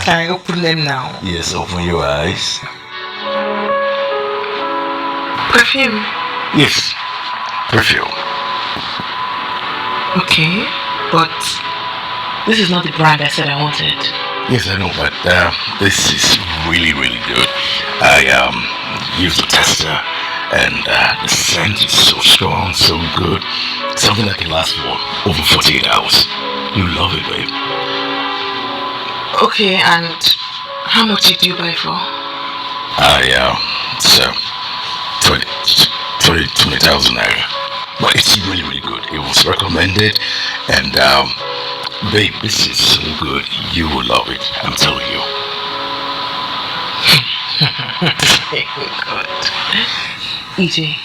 Can I open them now? Yes, open your eyes. Perfume. Yes, perfume. Okay, but this is not the brand I said I wanted. Yes, I know, but this is really, really good. I used a tester, and the scent is so strong, so good. Something that can last for over 48 hours. You love it, babe. Okay, and how much did you buy for? So 20,000 naira. But it's really, really good. It was recommended, and babe, this is so good. You will love it. I'm telling you. God. EJ,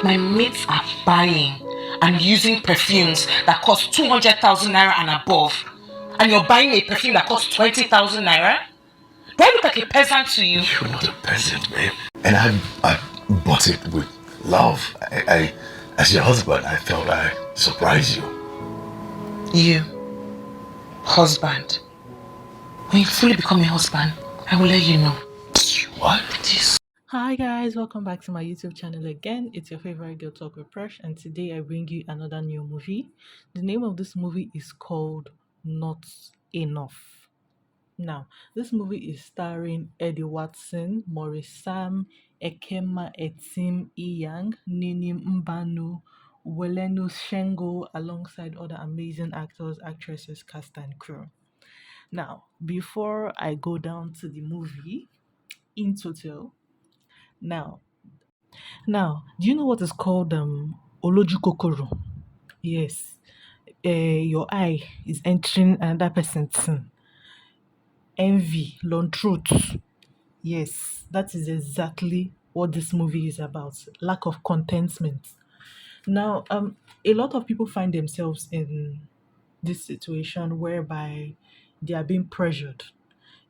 my mates are buying and using perfumes that cost 200,000 naira and above, and you're buying a perfume that costs 20,000 naira? Do I look like a peasant to you? You're not a peasant, babe. And I bought it with love. I as your husband, I felt I surprised you. You, husband. When you fully become a husband, I will let you know. What? Hi guys, welcome back to my YouTube channel again. It's your favorite girl talk with Prush, and today I bring you another new movie. The name of this movie is called Not Enough. Now, this movie is starring Eddie Watson, Maurice, Ekama, Etim, Inyang, Nini Mbanu, Welenu Shengo, alongside other amazing actors, actresses, cast and crew. Now, before I go down to the movie in total, now do you know what is called Olojukokoro? Yes. Your eye is entering another person's sin. Envy, long truth. Yes, that is exactly what this movie is about. Lack of contentment. Now, a lot of people find themselves in this situation whereby they are being pressured.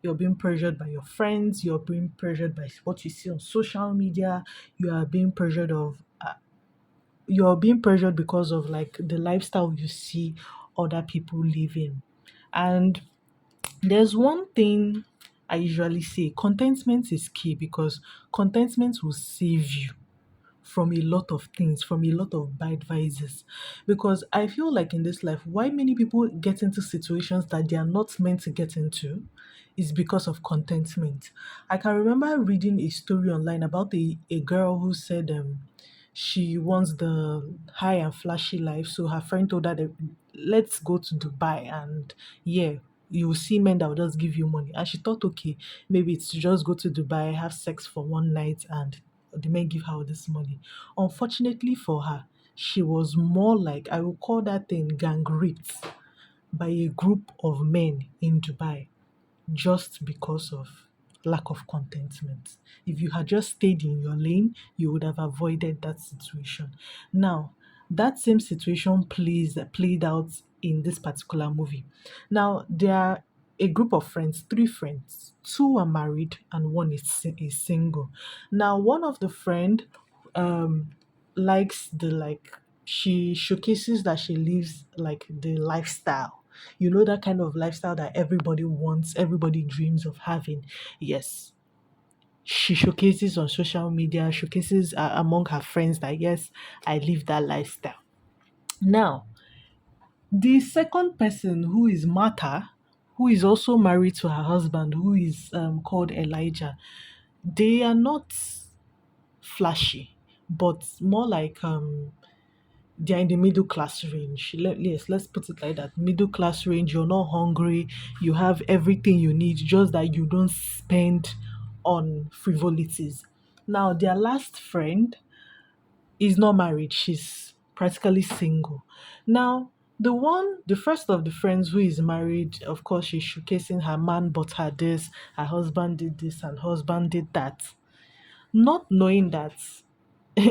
You're being pressured by your friends. You're being pressured by what you see on social media. You are being pressured of you're being pressured because of like the lifestyle you see other people living. And there's one thing I usually say: contentment is key, because contentment will save you from a lot of things, from a lot of bad vices. Because I feel like in this life, why many people get into situations that they are not meant to get into is because of contentment. I can remember reading a story online about a girl who said she wants the high and flashy life. So her friend told her that let's go to Dubai, and yeah, you will see men that will just give you money. And she thought, okay, maybe it's to just go to Dubai, have sex for one night, and the men give her all this money. Unfortunately for her, she was more like, I will call that thing, gang raped by a group of men in Dubai, just because of lack of contentment. If you had just stayed in your lane, you would have avoided that situation. Now, that same situation played out in this particular movie. Now, there are a group of friends, three friends. Two are married and one is single. Now, one of the friend um likes the like she showcases that she lives like the lifestyle, that kind of lifestyle that everybody wants, everybody dreams of having. Yes, she showcases on social media, showcases among her friends that, yes, I live that lifestyle. Now, the second person, who is Martha, who is also married to her husband, who is called Elijah, they are not flashy, but more like they're in the middle class range. Yes, let's put it like that. Middle class range. You're not hungry. You have everything you need, just that you don't spend on frivolities. Now, their last friend is not married. She's practically single. Now, the first of the friends who is married, of course, she's showcasing her man bought her this, her husband did this, and husband did that, not knowing that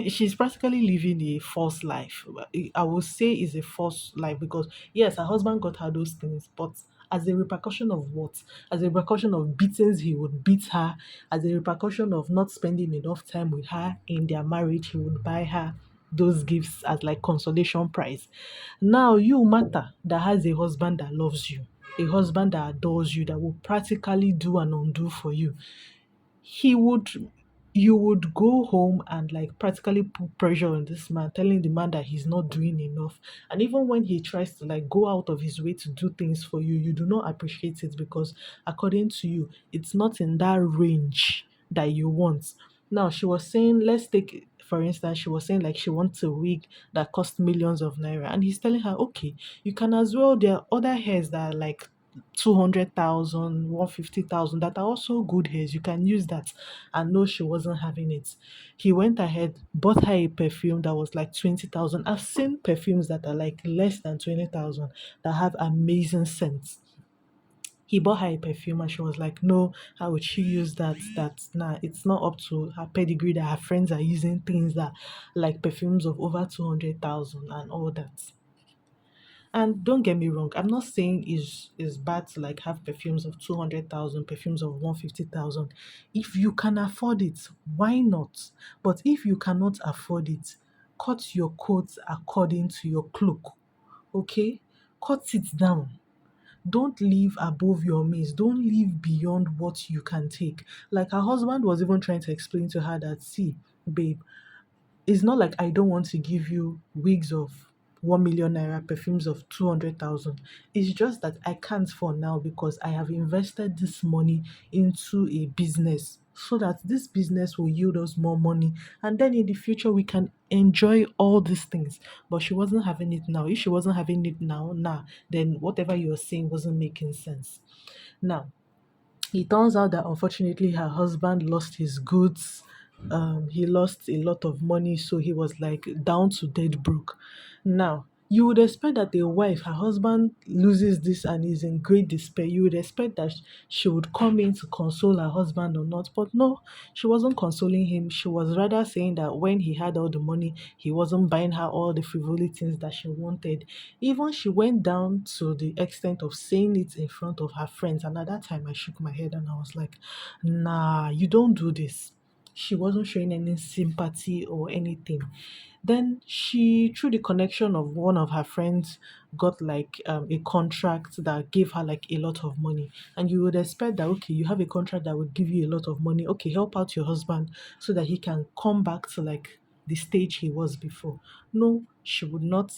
she's practically living a false life. I would say is a false life, because yes, her husband got her those things, but as a repercussion of what? As a repercussion of beatings, he would beat her. As a repercussion of not spending enough time with her in their marriage, he would buy her those gifts as like consolation prize. Now, you, Martha, that has a husband that loves you, a husband that adores you, that will practically do and undo for you, he would you would go home and like practically put pressure on this man, telling the man that he's not doing enough. And even when he tries to like go out of his way to do things for you, you do not appreciate it because according to you, it's not in that range that you want. Now she was saying, let's take for instance, she was saying like she wants a wig that cost millions of naira, and he's telling her, okay, you can as well. There are other hairs that are like 200,000, 150,000 that are also good hairs. You can use that. And no, she wasn't having it. He went ahead, bought her a perfume that was like 20,000. I've seen perfumes that are like less than 20,000 that have amazing scents. He bought her a perfume and she was like, no, how would she use that? That's nah, it's not up to her pedigree that her friends are using things that like perfumes of over 200,000 and all that. And don't get me wrong, I'm not saying it's bad to like have perfumes of 200,000, perfumes of 150,000. If you can afford it, why not? But if you cannot afford it, cut your coat according to your cloak. Okay? Cut it down. Don't live above your means. Don't live beyond what you can take. Like her husband was even trying to explain to her that, see, babe, it's not like I don't want to give you wigs of 1 million naira, perfumes of 200,000. It's just that I can't for now because I have invested this money into a business so that this business will yield us more money. And then in the future, we can enjoy all these things. But she wasn't having it now. If she wasn't having it now, nah, then whatever you were saying wasn't making sense. Now, it turns out that unfortunately her husband lost his goods. He lost a lot of money, so he was like down to dead broke. Now, you would expect that a wife, her husband loses this and is in great despair. You would expect that she would come in to console her husband or not, but no, she wasn't consoling him. She was rather saying that when he had all the money, he wasn't buying her all the frivolities that she wanted. Even she went down to the extent of saying it in front of her friends. And at that time, I shook my head and I was like, nah, you don't do this. She wasn't showing any sympathy or anything. Then she, through the connection of one of her friends, got like a contract that gave her like a lot of money. And you would expect that, okay, you have a contract that would give you a lot of money. Okay, help out your husband so that he can come back to like the stage he was before. No, she would not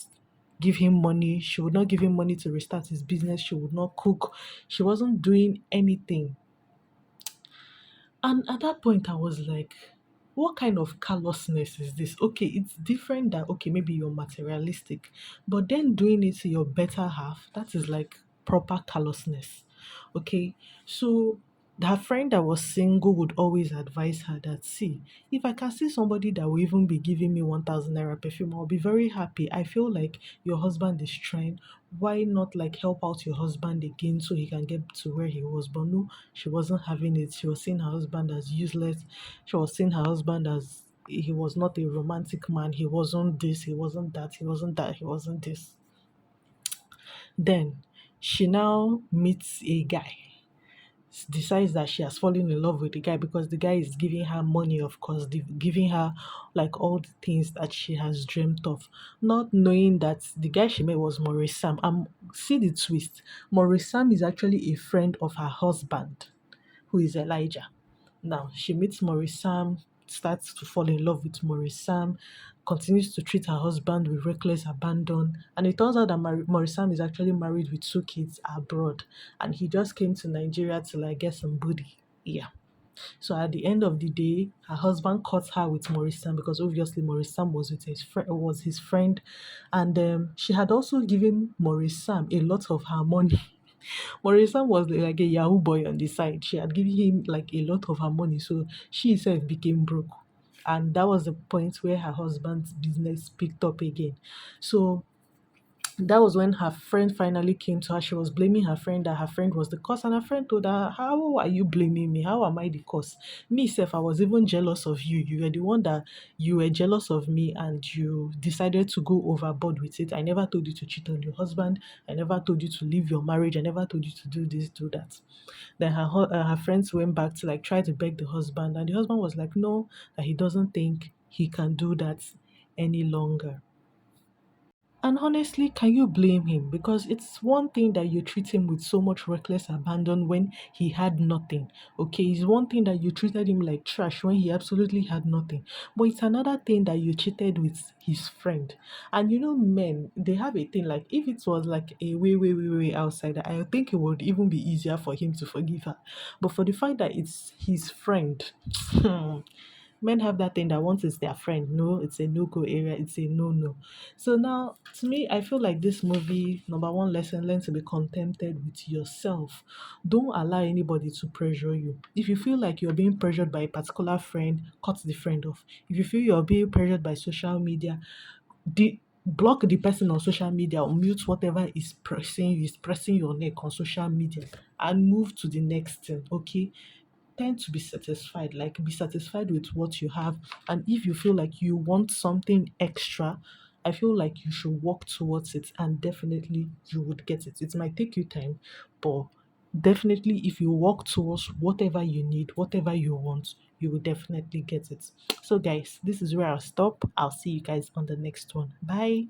give him money. She would not give him money to restart his business. She would not cook. She wasn't doing anything. And at that point, I was like, what kind of callousness is this? Okay, it's different that, okay, maybe you're materialistic, but then doing it to your better half, that is like proper callousness. Okay, so her friend that was single would always advise her that, see, if I can see somebody that will even be giving me 1,000 naira perfume, I'll be very happy. I feel like your husband is trying. Why not like help out your husband again so he can get to where he was? But no, she wasn't having it. She was seeing her husband as useless. She was seeing her husband as he was not a romantic man. He wasn't this, he wasn't that, he wasn't that, he wasn't this. Then she now meets a guy, decides that she has fallen in love with the guy because the guy is giving her money, of course, giving her like all the things that she has dreamt of, not knowing that the guy she met was Maurice Sam. See the twist. Maurice Sam is actually a friend of her husband, who is Elijah. Now she meets Maurice Sam, starts to fall in love with Maurice Sam, continues to treat her husband with reckless abandon. And it turns out that Maurice Sam is actually married with two kids abroad. And he just came to Nigeria to like get some booty. Yeah. So at the end of the day, her husband caught her with Maurice Sam because obviously Maurice Sam was with his friend, and she had also given Maurice Sam a lot of her money. Marisa was like a Yahoo boy on the side. She had given him like a lot of her money, so she herself became broke. And that was the point where her husband's business picked up again. So that was when her friend finally came to her. She was blaming her friend that her friend was the cause, and her friend told her, how are you blaming me? How am I the cause? Me, self, I was even jealous of you. You were the one that you were jealous of me and you decided to go overboard with it. I never told you to cheat on your husband. I never told you to leave your marriage. I never told you to do this, do that. Then her friends went back to like try to beg the husband, and the husband was like, no, that he doesn't think he can do that any longer. And honestly, can you blame him? Because it's one thing that you treat him with so much reckless abandon when he had nothing. Okay, it's one thing that you treated him like trash when he absolutely had nothing. But it's another thing that you cheated with his friend. And you know, men, they have a thing like if it was like a way outsider, I think it would even be easier for him to forgive her. But for the fact that it's his friend, men have that thing that once it's their friend, no, it's a no-go area, it's a no-no. So now, to me, I feel like this movie, number one lesson, learn to be contented with yourself. Don't allow anybody to pressure you. If you feel like you're being pressured by a particular friend, cut the friend off. If you feel you're being pressured by social media, block the person on social media or mute whatever is pressing your neck on social media and move to the next thing. Okay, tend to be satisfied, like be satisfied with what you have. And if you feel like you want something extra, I feel like you should work towards it, and definitely you would get it. It might take you time, but definitely if you work towards whatever you need, whatever you want, you will definitely get it. So guys, this is where I'll stop. I'll see you guys on the next one. Bye.